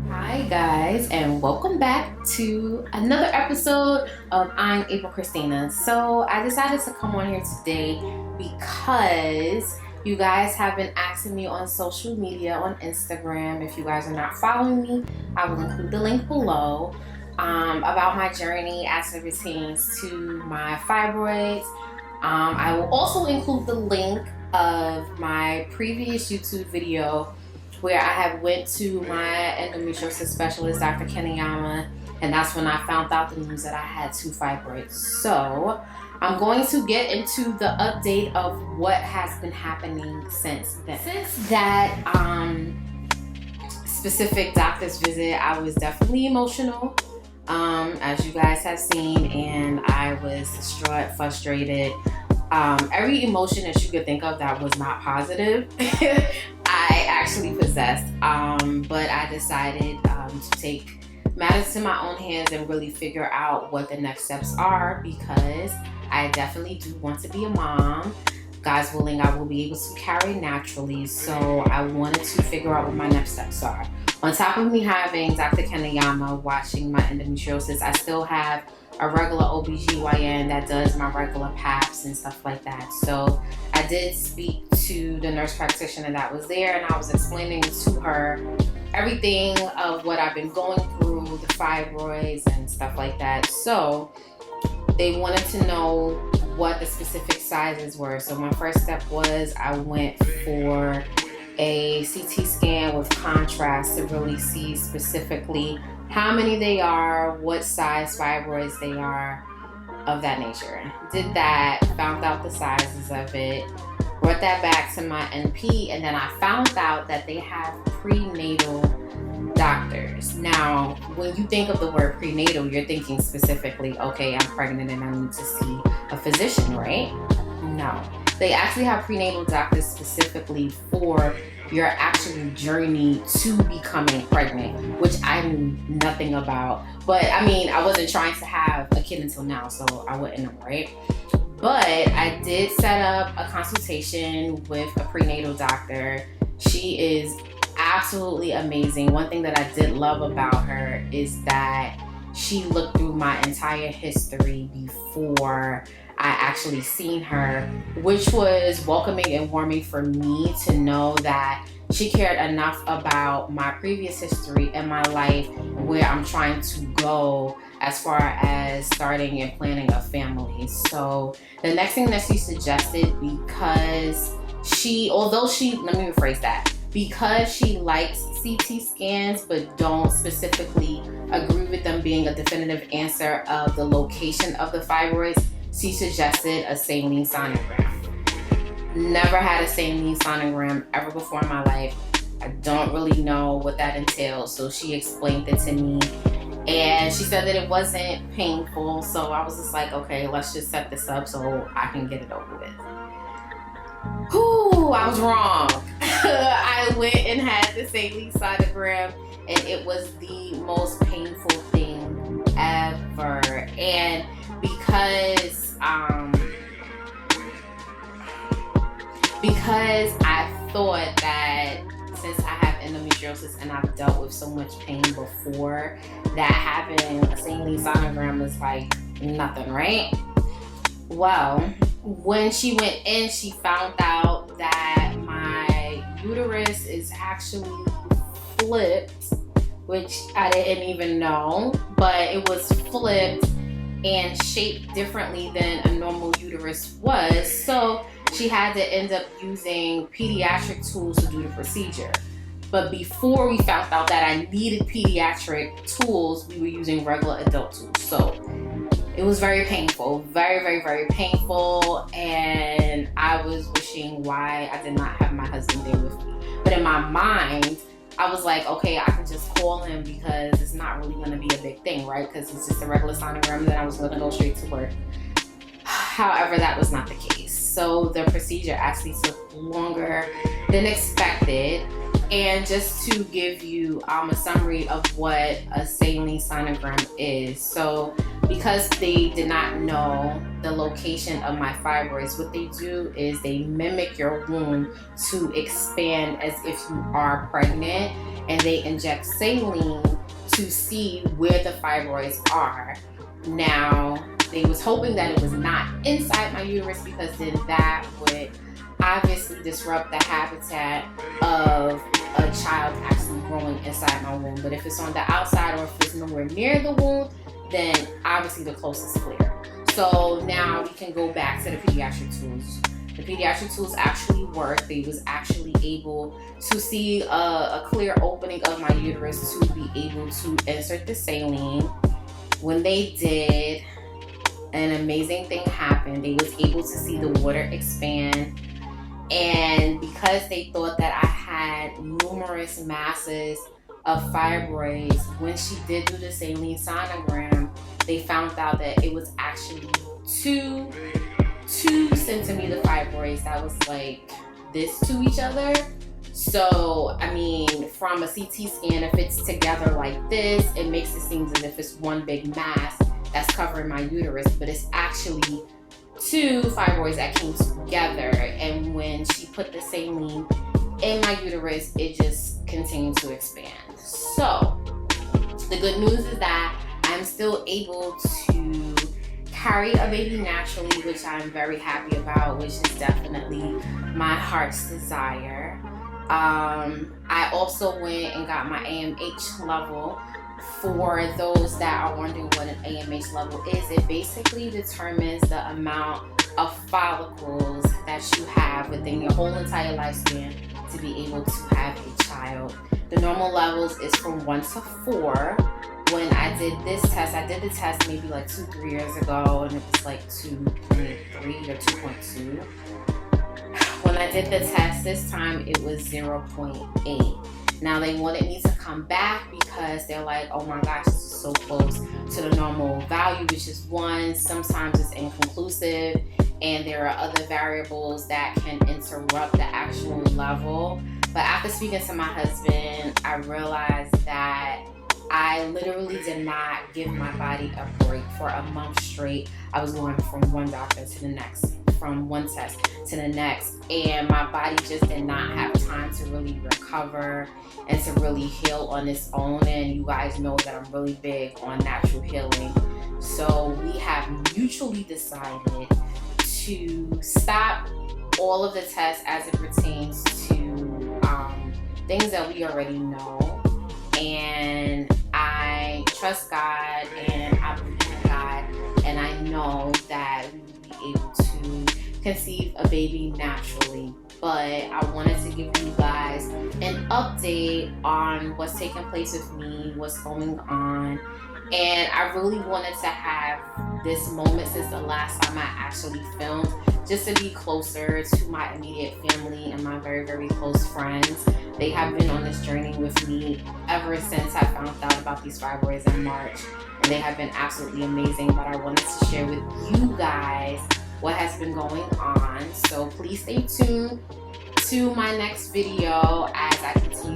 Hi guys, and welcome back to another episode of I'm April Christina. So I decided to come on here today because you guys have been asking me on social media, on Instagram. If you guys are not following me, I will include the link below, about my journey as it pertains to my fibroids. I will also include the link of my previous YouTube video where I have went to my endometriosis specialist, Dr. Kenayama, and that's when I found out the news that I had 2 fibroids. So I'm going to get into the update of what has been happening since then. Since that specific doctor's visit, I was definitely emotional, as you guys have seen, and I was distraught, frustrated. Every emotion that you could think of that was not positive, I actually possessed. But I decided to take matters to my own hands and really figure out what the next steps are, because I definitely do want to be a mom. God's willing, I will be able to carry naturally. So I wanted to figure out what my next steps are. On top of me having Dr. Kenayama watching my endometriosis, I still have a regular OBGYN that does my regular PAPs and stuff like that. So I did speak to the nurse practitioner that was there, and I was explaining to her everything of what I've been going through, the fibroids and stuff like that. So they wanted to know what the specific sizes were. So my first step was I went for a CT scan with contrast to really see specifically how many they are, what size fibroids they are, of that nature. Did that, found out the sizes of it, brought that back to my NP, and then I found out that they have prenatal doctors. Now, when you think of the word prenatal, you're thinking specifically, okay, I'm pregnant and I need to see a physician, right? No. They actually have prenatal doctors specifically for your actual journey to becoming pregnant, which I knew nothing about. But I mean, I wasn't trying to have a kid until now, so I wouldn't know, right? But I did set up a consultation with a prenatal doctor. She is absolutely amazing. One thing that I did love about her is that she looked through my entire history before I actually seen her, which was welcoming and warming for me to know that she cared enough about my previous history in my life, where I'm trying to go as far as starting and planning a family. So the next thing that she suggested, because let me rephrase that, because she likes CT scans but don't specifically agree with them being a definitive answer of the location of the fibroids, she suggested a saline sonogram. Never had a saline sonogram ever before in my life. I don't really know what that entails, so she explained it to me, and she said that it wasn't painful. So I was just like, okay, let's just set this up so I can get it over with. Whew, I was wrong. I went and had the saline sonogram, and it was the most painful thing ever. And because I thought that since I have endometriosis and I've dealt with so much pain before, that having a saline sonogram was like nothing, right? Well, when she went in, she found out that my uterus is actually flipped, which I didn't even know, but it was flipped and shaped differently than a normal uterus was. So she had to end up using pediatric tools to do the procedure. But before we found out that I needed pediatric tools, we were using regular adult tools. So it was very painful, very, very, very painful. And I was wishing why I did not have my husband there with me. But in my mind, I was like, okay, I can just call him because it's not really going to be a big thing, right? Because it's just a regular sonogram, and then I was going to go straight to work. However, that was not the case. So the procedure actually took longer than expected. And just to give you a summary of what a saline sonogram is. So because they did not know the location of my fibroids, what they do is they mimic your womb to expand as if you are pregnant. and they inject saline to see where the fibroids are. Now, they was hoping that it was not inside my uterus, because then that would obviously disrupt the habitat of a child actually growing inside my womb. But if it's on the outside, or if it's nowhere near the womb, then obviously the closest clear. So now we can go back to the pediatric tools. The pediatric tools actually work. They was actually able to see a clear opening of my uterus to be able to insert the saline. When they did, an amazing thing happened. They was able to see the water expand. And because they thought that I had numerous masses of fibroids, when she did do the saline sonogram, they found out that it was actually two centimeter fibroids that was like this to each other. So, I mean, from a CT scan, if it's together like this, it makes it seem as if it's one big mass that's covering my uterus, but it's actually two fibroids that came together. And when she put the saline in my uterus, it just continued to expand. So, the good news is that I'm still able to carry a baby naturally, which I'm very happy about, which is definitely my heart's desire. I also went and got my AMH level. For those that are wondering what an AMH level is, it basically determines the amount of follicles that you have within your whole entire lifespan to be able to have a child. The normal levels is from 1 to 4. When I did this test, I did the test maybe like 2-3 years ago, and it was like 2.3 or 2.2. When I did the test this time, it was 0.8. Now they wanted me to come back because they're like, oh my gosh, this is so close to the normal value, which is 1. Sometimes it's inconclusive, and there are other variables that can interrupt the actual level. But after speaking to my husband, I realized that I literally did not give my body a break for a month straight. I was going from one doctor to the next, from one test to the next, and my body just did not have time to really recover and to really heal on its own. And you guys know that I'm really big on natural healing. So we have mutually decided to stop all of the tests as it pertains to things that we already know. And I trust God, and I believe in God, and I know that we will be able to conceive a baby naturally. But I wanted to give you guys an update on what's taking place with me, what's going on. And I really wanted to have this moment since the last time I actually filmed, just to be closer to my immediate family and my very, very close friends. They have been on this journey with me ever since I found out about these fibroids in March, and they have been absolutely amazing. But I wanted to share with you guys what has been going on. So please stay tuned to my next video as I continue